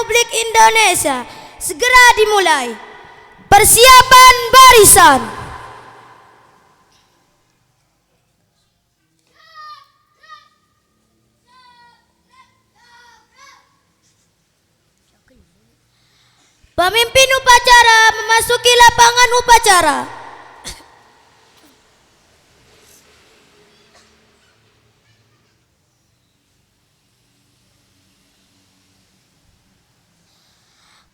Republik Indonesia segera dimulai. Persiapan barisan. Pemimpin upacara memasuki lapangan upacara.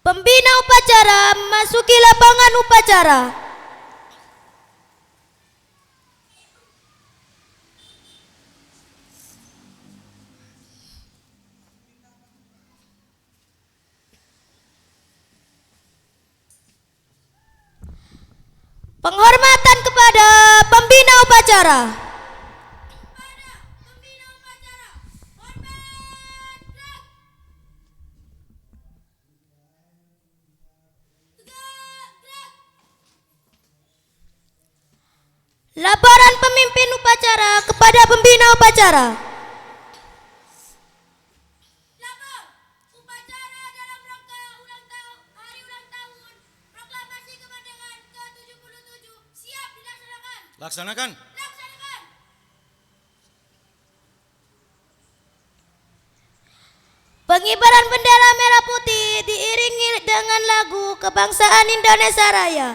Pembina upacara memasuki lapangan upacara. Penghormatan kepada pembina upacara. Laporan pemimpin upacara kepada pembina upacara. Lapor, upacara dalam rangka hari ulang tahun Proklamasi Kemerdekaan ke-77 siap dilaksanakan. Laksanakan. Laksanakan. Pengibaran bendera merah putih diiringi dengan lagu kebangsaan Indonesia Raya.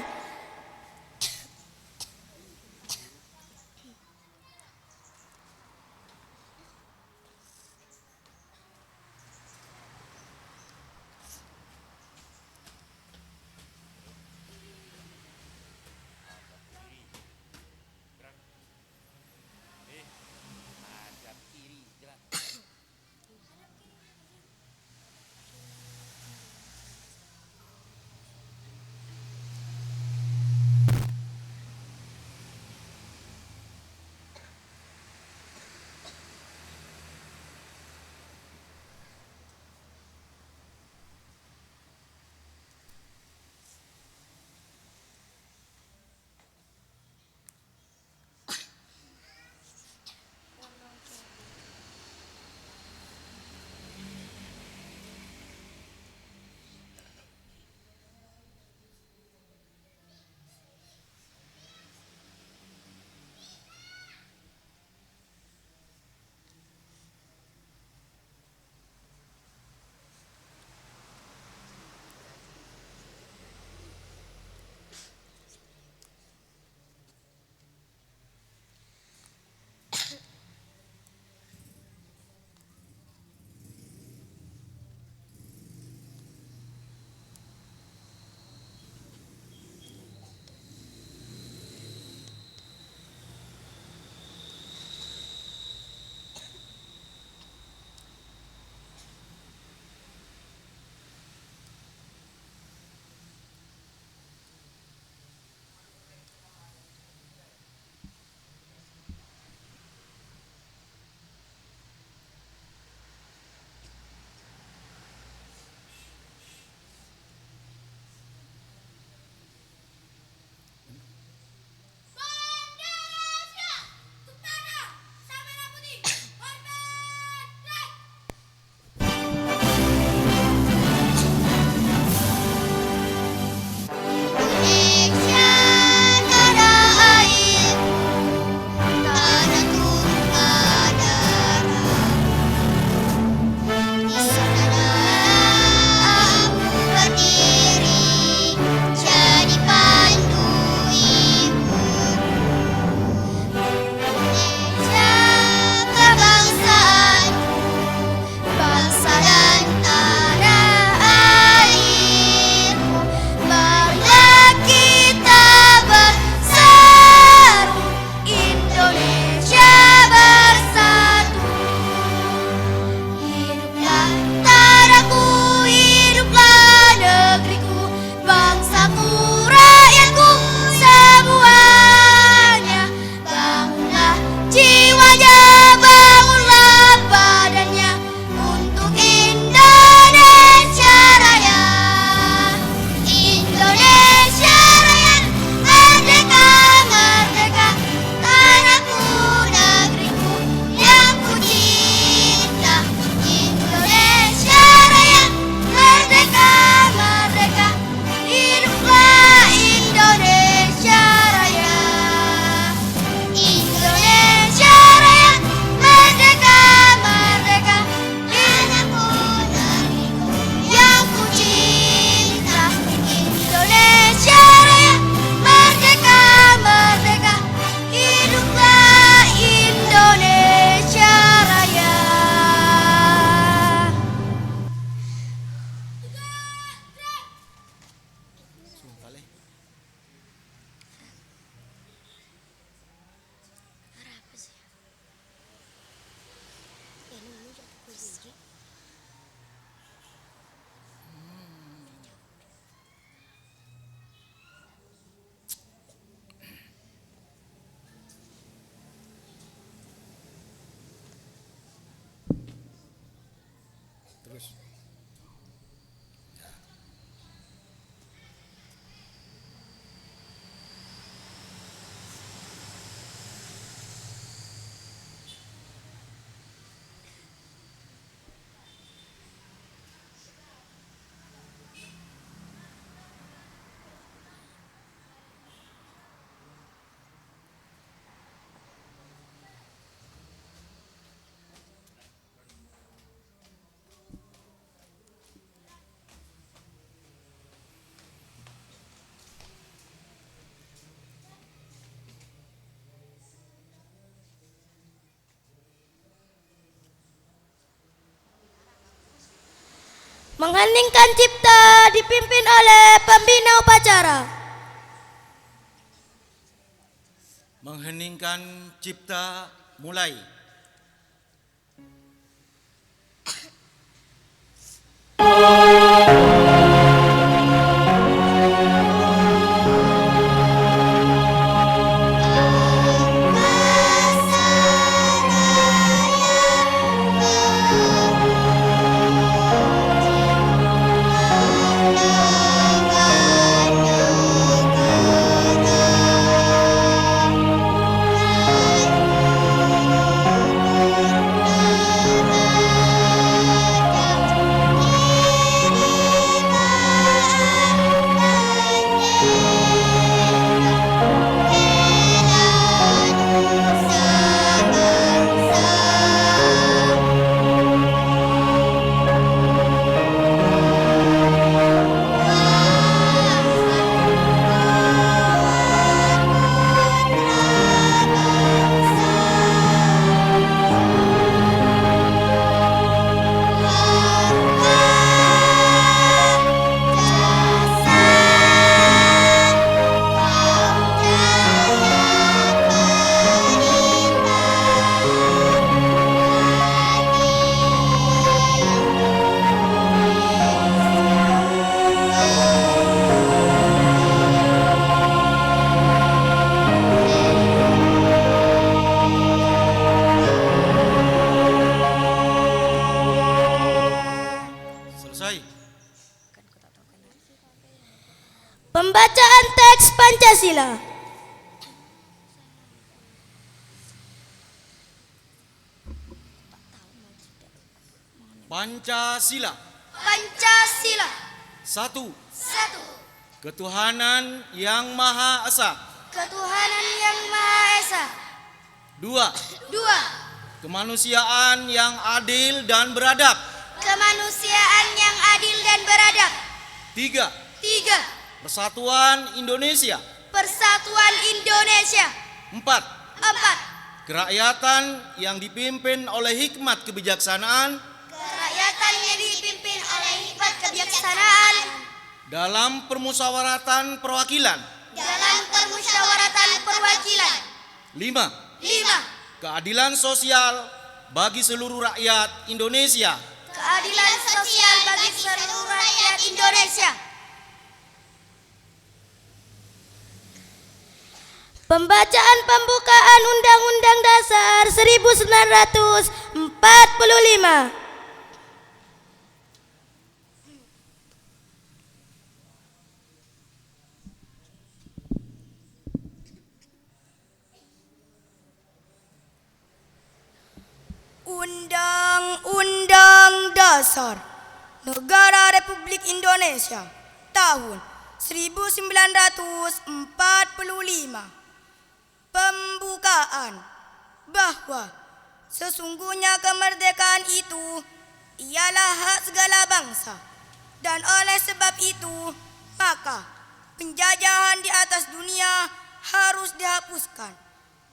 bagus. Mengheningkan cipta dipimpin oleh pembina upacara. Mengheningkan cipta mulai. Selesai. Pembacaan teks Pancasila. Pancasila. Pancasila. 1. 1. Ketuhanan yang Maha Esa. Ketuhanan yang Maha Esa. 2. 2. Kemanusiaan yang adil dan beradab. Kemanusiaan yang adil dan beradab. 3. 3. Persatuan Indonesia. Persatuan Indonesia. 4. 4. Kerakyatan yang dipimpin oleh hikmat kebijaksanaan Kerakyatan yang dipimpin oleh hikmat kebijaksanaan dalam permusyawaratan perwakilan. dalam permusyawaratan perwakilan. 5. 5. Keadilan sosial bagi seluruh rakyat Indonesia. Keadilan sosial bagi seluruh rakyat Indonesia. Pembacaan pembukaan Undang-Undang Dasar 1945. Undang-Undang Dasar Negara Republik Indonesia tahun 1945. Pembukaan bahwa sesungguhnya kemerdekaan itu ialah hak segala bangsa, dan oleh sebab itu maka penjajahan di atas dunia harus dihapuskan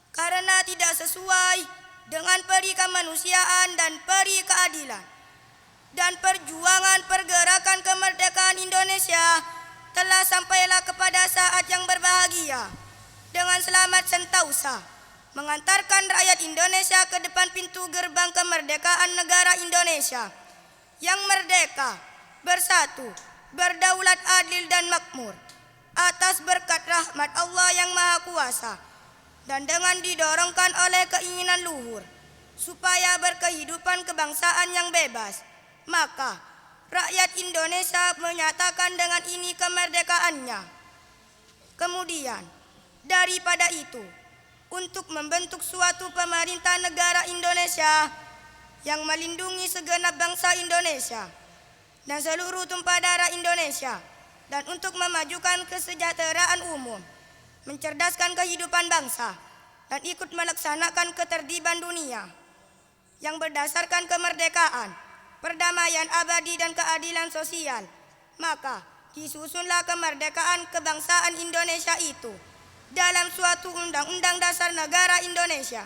karena tidak sesuai dengan peri kemanusiaan dan peri keadilan. Dan perjuangan pergerakan kemerdekaan Indonesia telah sampailah kepada saat yang berbahagia dengan selamat sentausa mengantarkan rakyat Indonesia ke depan pintu gerbang kemerdekaan negara Indonesia yang merdeka, bersatu, berdaulat adil dan makmur atas berkat rahmat Allah yang Maha Kuasa, dan dengan didorongkan oleh keinginan luhur supaya berkehidupan kebangsaan yang bebas, Maka rakyat Indonesia menyatakan dengan ini kemerdekaannya. Kemudian, daripada itu, untuk membentuk suatu pemerintah negara Indonesia yang melindungi segenap bangsa Indonesia dan seluruh tumpah darah Indonesia, dan untuk memajukan kesejahteraan umum, mencerdaskan kehidupan bangsa, dan ikut melaksanakan ketertiban dunia yang berdasarkan kemerdekaan, perdamaian abadi dan keadilan sosial. Maka disusunlah kemerdekaan kebangsaan Indonesia itu dalam suatu Undang-Undang Dasar Negara Indonesia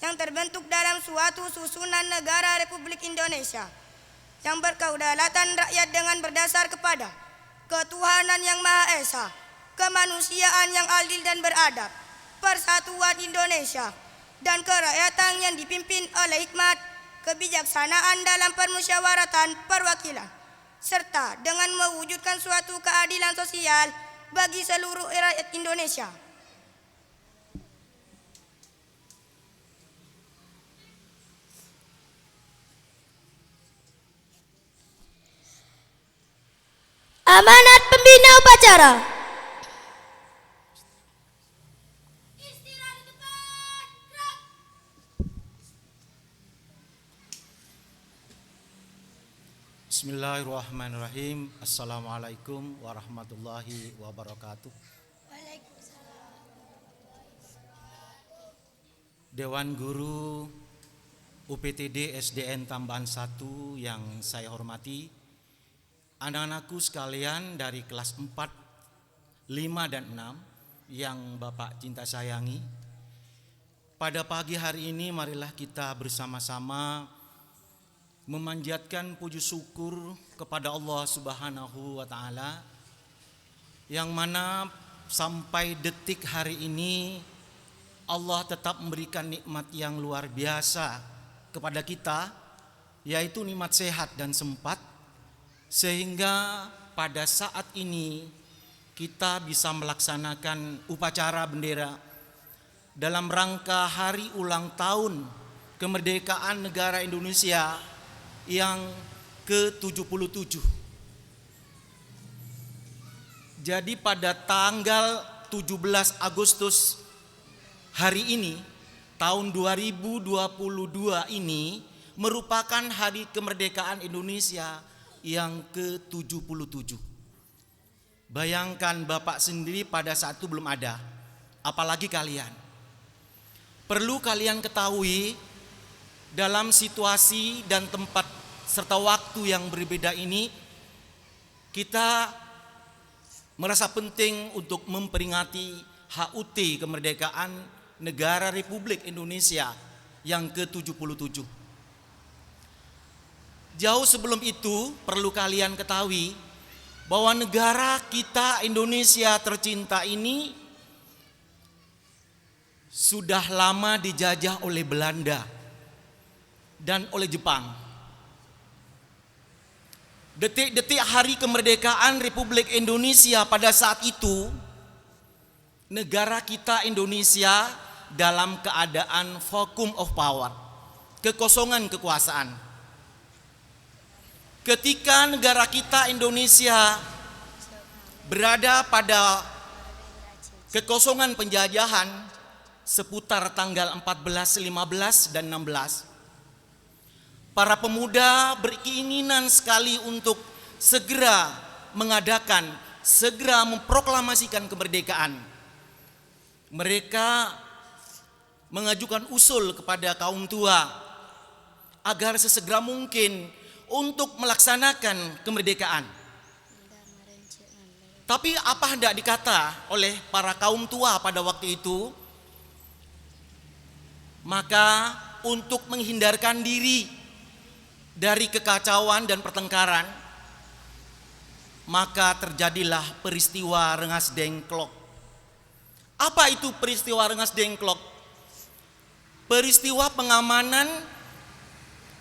yang terbentuk dalam suatu susunan negara Republik Indonesia yang berkedaulatan rakyat dengan berdasar kepada ketuhanan yang Maha Esa, kemanusiaan yang adil dan beradab, persatuan Indonesia, dan kerakyatan yang dipimpin oleh hikmat, kebijaksanaan dalam permusyawaratan perwakilan, serta dengan mewujudkan suatu keadilan sosial bagi seluruh rakyat Indonesia. Amanat pembina upacara. Bismillahirrahmanirrahim. Assalamualaikum warahmatullahi wabarakatuh. Dewan Guru UPTD SDN Tambahan 1 yang saya hormati, anak-anakku sekalian dari kelas 4, 5, dan 6 yang Bapak cinta sayangi. Pada pagi hari ini marilah kita bersama-sama memanjatkan puji syukur kepada Allah Subhanahu wa Ta'ala, yang mana sampai detik hari ini Allah tetap memberikan nikmat yang luar biasa kepada kita, yaitu nikmat sehat dan sempat, sehingga pada saat ini kita bisa melaksanakan upacara bendera dalam rangka hari ulang tahun kemerdekaan negara Indonesia yang ke-77. Jadi pada tanggal 17 Agustus hari ini tahun 2022 ini merupakan hari kemerdekaan Indonesia yang ke-77. Bayangkan Bapak sendiri pada saat itu belum ada, apalagi kalian. Perlu kalian ketahui, dalam situasi dan tempat serta waktu yang berbeda ini, kita merasa penting untuk memperingati HUT kemerdekaan negara Republik Indonesia yang ke-77. Jauh sebelum itu perlu kalian ketahui bahwa negara kita Indonesia tercinta ini sudah lama dijajah oleh Belanda dan oleh Jepang. Detik-detik hari kemerdekaan Republik Indonesia pada saat itu, negara kita Indonesia dalam keadaan vacuum of power, kekosongan kekuasaan. Ketika negara kita Indonesia berada pada kekosongan penjajahan seputar tanggal 14, 15, dan 16, para pemuda berkeinginan sekali untuk segera mengadakan, segera memproklamasikan kemerdekaan. Mereka mengajukan usul kepada kaum tua agar sesegera mungkin untuk melaksanakan kemerdekaan. Tapi apa hendak dikata oleh para kaum tua pada waktu itu? Maka untuk menghindarkan diri dari kekacauan dan pertengkaran, maka terjadilah peristiwa Rengas Dengklok. Apa itu peristiwa Rengas Dengklok? Peristiwa pengamanan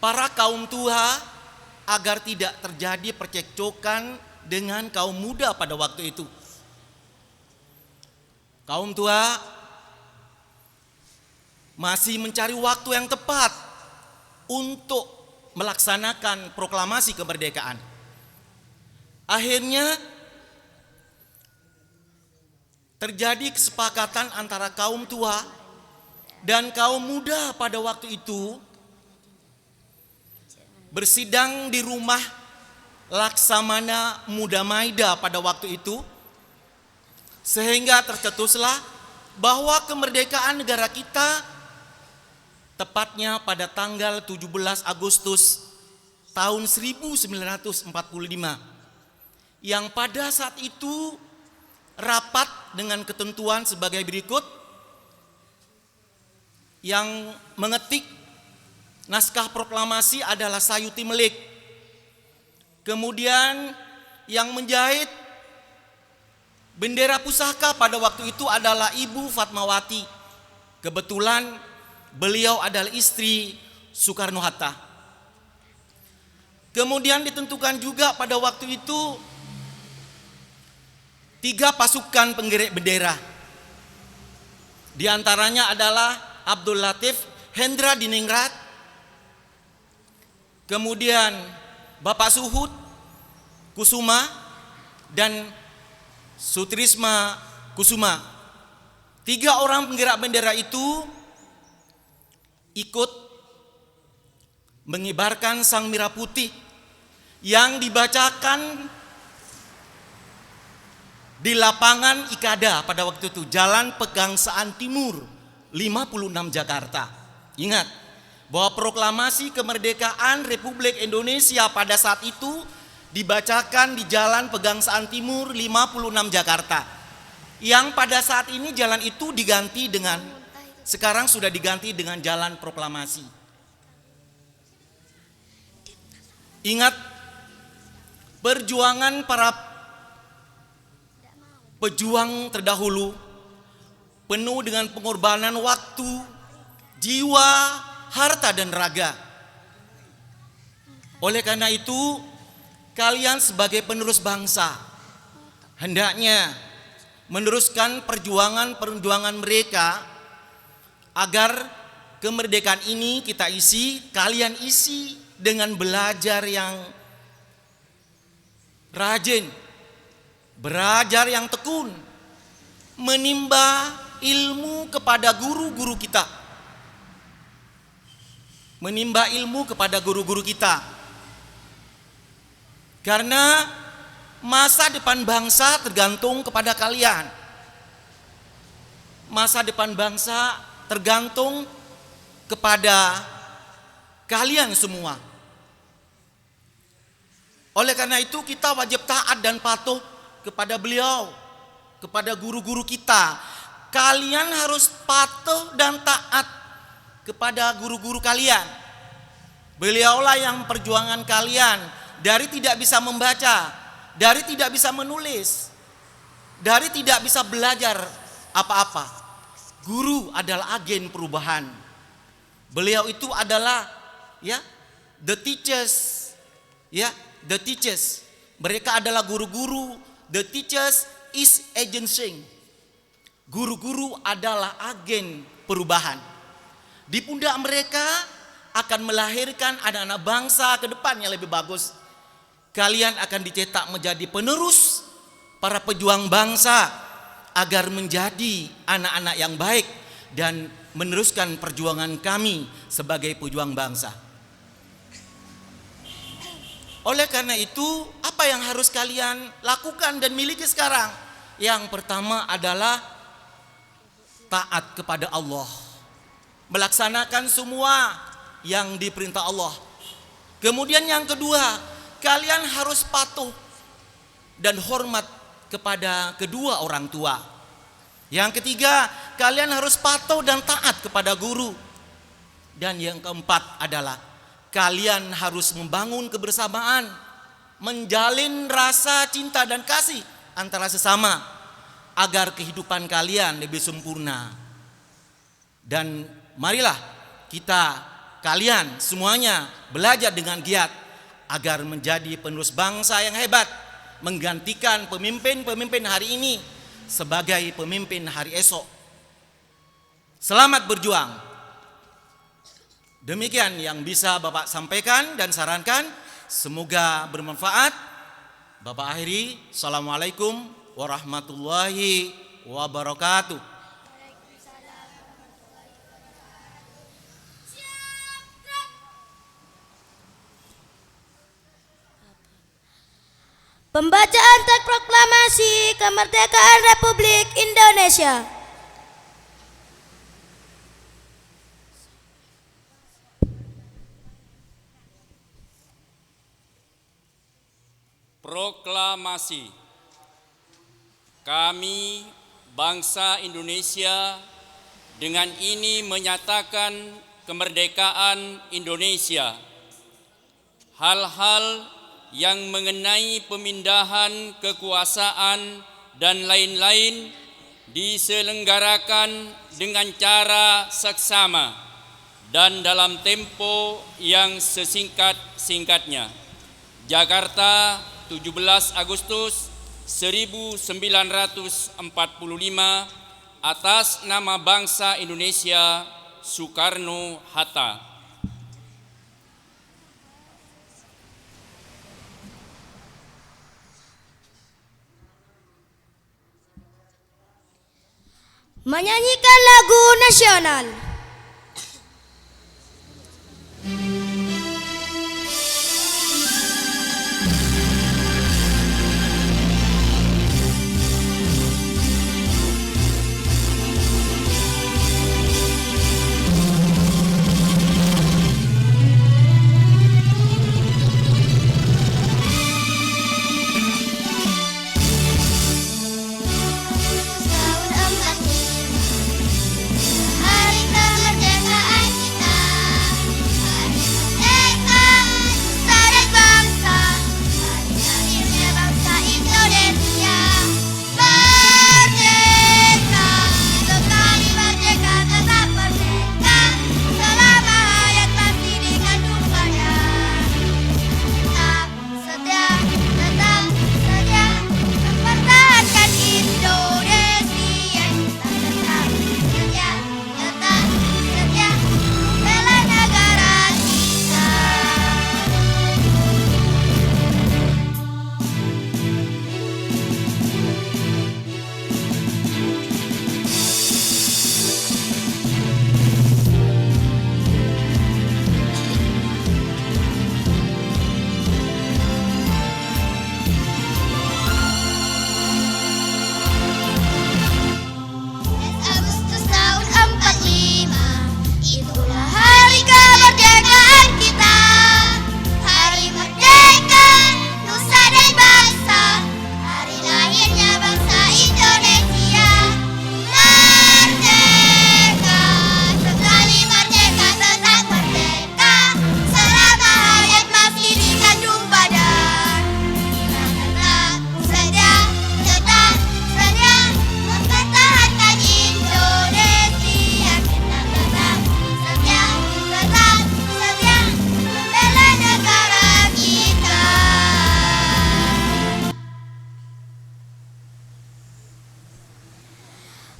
para kaum tua agar tidak terjadi percekcokan dengan kaum muda pada waktu itu. Kaum tua masih mencari waktu yang tepat untuk melaksanakan proklamasi kemerdekaan. Akhirnya terjadi kesepakatan antara kaum tua dan kaum muda pada waktu itu bersidang di rumah Laksamana Muda Maida pada waktu itu, sehingga tercetuslah bahwa kemerdekaan negara kita tepatnya pada tanggal 17 Agustus tahun 1945, yang pada saat itu rapat dengan ketentuan sebagai berikut, yang mengetik naskah proklamasi adalah Sayuti Melik. Kemudian yang menjahit bendera pusaka pada waktu itu adalah Ibu Fatmawati. Kebetulan beliau adalah istri Soekarno-Hatta. Kemudian ditentukan juga pada waktu itu 3 pasukan penggerak bendera. Di antaranya adalah Abdul Latif Hendra Diningrat, kemudian Bapak Suhud Kusuma dan Sutrisma Kusuma. 3 orang penggerak bendera itu ikut mengibarkan sang merah putih yang dibacakan di lapangan Ikada pada waktu itu, Jalan Pegangsaan Timur 56 Jakarta. Ingat bahwa proklamasi kemerdekaan Republik Indonesia pada saat itu dibacakan di Jalan Pegangsaan Timur 56 Jakarta. Yang pada saat ini jalan itu diganti dengan, sekarang sudah diganti dengan Jalan Proklamasi. Ingat perjuangan para pejuang terdahulu penuh dengan pengorbanan waktu, jiwa, harta dan raga. Oleh karena itu, kalian sebagai penerus bangsa hendaknya meneruskan perjuangan mereka agar kemerdekaan ini kita isi, kalian isi dengan belajar yang rajin, belajar yang tekun, menimba ilmu kepada guru-guru kita. Menimba ilmu kepada guru-guru kita. Karena masa depan bangsa tergantung kepada kalian. Masa depan bangsa tergantung kepada kalian semua. Oleh karena itu kita wajib taat dan patuh kepada beliau, kepada guru-guru kita. Kalian harus patuh dan taat kepada guru-guru kalian. Beliaulah yang perjuangan kalian dari tidak bisa membaca, dari tidak bisa menulis, dari tidak bisa belajar apa-apa. Guru adalah agen perubahan. Beliau itu adalah the teachers, the teachers. Mereka adalah guru-guru. The teachers is agency. Guru-guru adalah agen perubahan. Di pundak mereka akan melahirkan anak-anak bangsa ke depan yang lebih bagus. Kalian akan dicetak menjadi penerus para pejuang bangsa agar menjadi anak-anak yang baik dan meneruskan perjuangan kami sebagai pejuang bangsa. Oleh karena itu, apa yang harus kalian lakukan dan miliki sekarang? Yang pertama adalah taat kepada Allah. Melaksanakan semua yang diperintah Allah. Kemudian yang kedua, kalian harus patuh dan hormat kepada kedua orang tua. Yang ketiga, kalian harus patuh dan taat kepada guru. Dan yang keempat adalah kalian harus membangun kebersamaan, menjalin rasa cinta dan kasih antara sesama agar kehidupan kalian lebih sempurna. Dan marilah kalian semuanya belajar dengan giat agar menjadi penerus bangsa yang hebat, menggantikan pemimpin-pemimpin hari ini sebagai pemimpin hari esok. Selamat berjuang. Demikian yang bisa Bapak sampaikan dan sarankan. Semoga bermanfaat. Bapak akhiri. Assalamualaikum warahmatullahi wabarakatuh. Pembacaan teks proklamasi kemerdekaan Republik Indonesia. Proklamasi. Kami, bangsa Indonesia, dengan ini menyatakan kemerdekaan Indonesia. Hal-hal yang mengenai pemindahan kekuasaan dan lain-lain diselenggarakan dengan cara seksama dan dalam tempo yang sesingkat-singkatnya. Jakarta, 17 Agustus 1945, atas nama bangsa Indonesia, Soekarno-Hatta. Menyanyikan lagu nasional.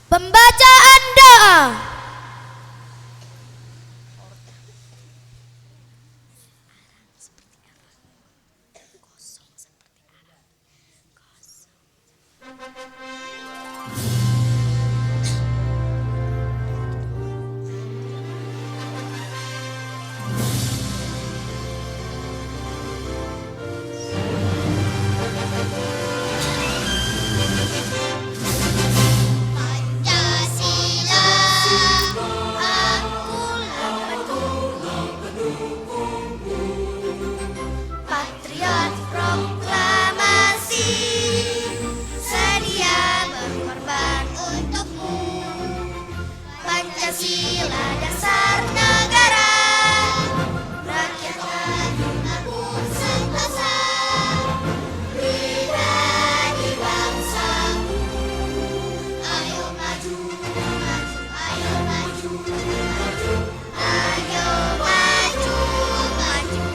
Pembacaan doa. Patriot proklamasi, sedia berkorban untukmu. Pancasila dasar negara, rakyat aku sentosa, pribadi bangsamu. Ayo maju, maju, ayo maju, maju, ayo maju, maju.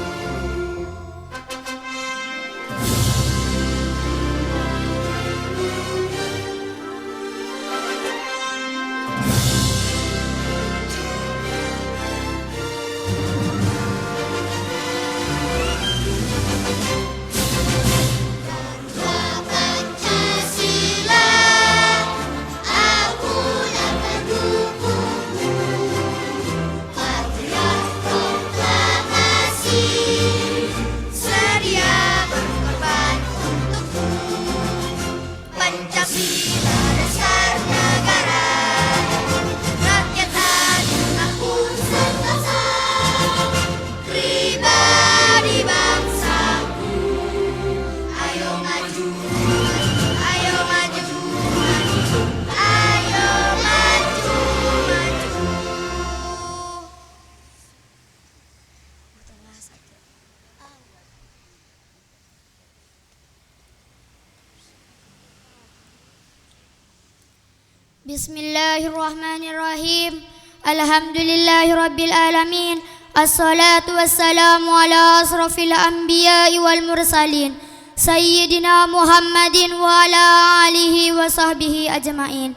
Bismillahirrahmanirrahim. Alhamdulillahirabbil alamin. Assalatu wassalamu ala asrafil anbiya'i wal mursalin. Sayyidina Muhammadin wa ala alihi wa sahbihi ajmain.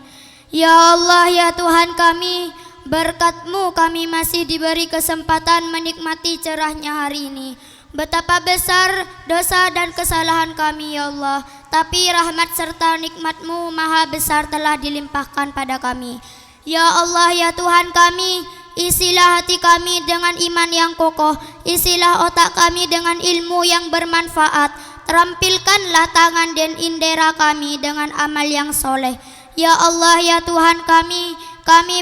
Ya Allah, ya Tuhan kami, berkat-Mu kami masih diberi kesempatan menikmati cerahnya hari ini. Betapa besar dosa dan kesalahan kami ya Allah, tapi rahmat serta nikmat-Mu maha besar telah dilimpahkan pada kami. Ya Allah, ya Tuhan kami, isilah hati kami dengan iman yang kokoh, isilah otak kami dengan ilmu yang bermanfaat, terampilkanlah tangan dan indera kami dengan amal yang soleh. Ya Allah, ya Tuhan kami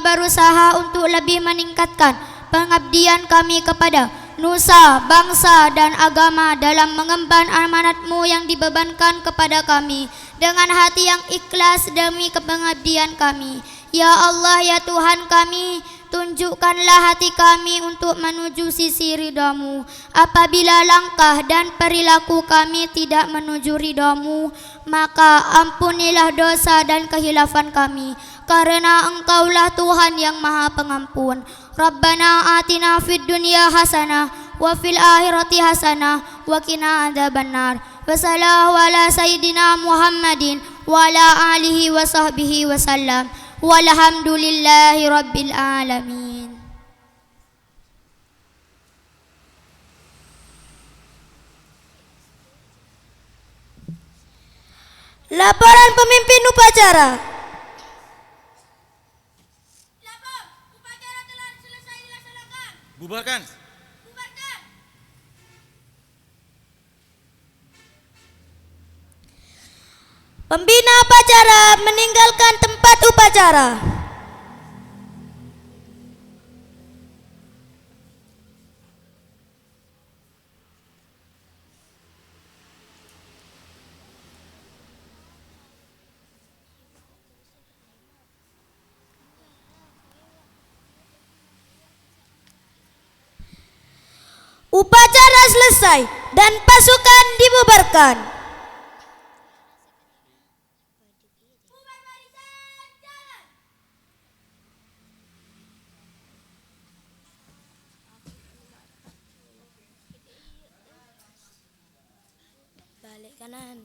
berusaha untuk lebih meningkatkan pengabdian kami kepada nusa, bangsa dan agama dalam mengemban amanat-Mu yang dibebankan kepada kami dengan hati yang ikhlas demi pengabdian kami. Ya Allah, ya Tuhan kami, tunjukkanlah hati kami untuk menuju sisi ridha-Mu. Apabila langkah dan perilaku kami tidak menuju ridha-Mu, maka ampunilah dosa dan kehilafan kami, karena Engkaulah Tuhan yang maha pengampun. Rabbana atina fid dunya hasanah wa fil akhirati hasanah wa qina adzabannar. Wassallallahu ala sayyidina Muhammadin wa ala alihi wa sahbihi wasallam. Walhamdulillahi rabbil alamin. Laporan pemimpin upacara. Upacara telah selesai dilaksanakan. Bubarkan. Bubarkan. Pembina upacara meninggalkan tempat upacara. Upacara selesai dan pasukan dibubarkan. Balik kanan.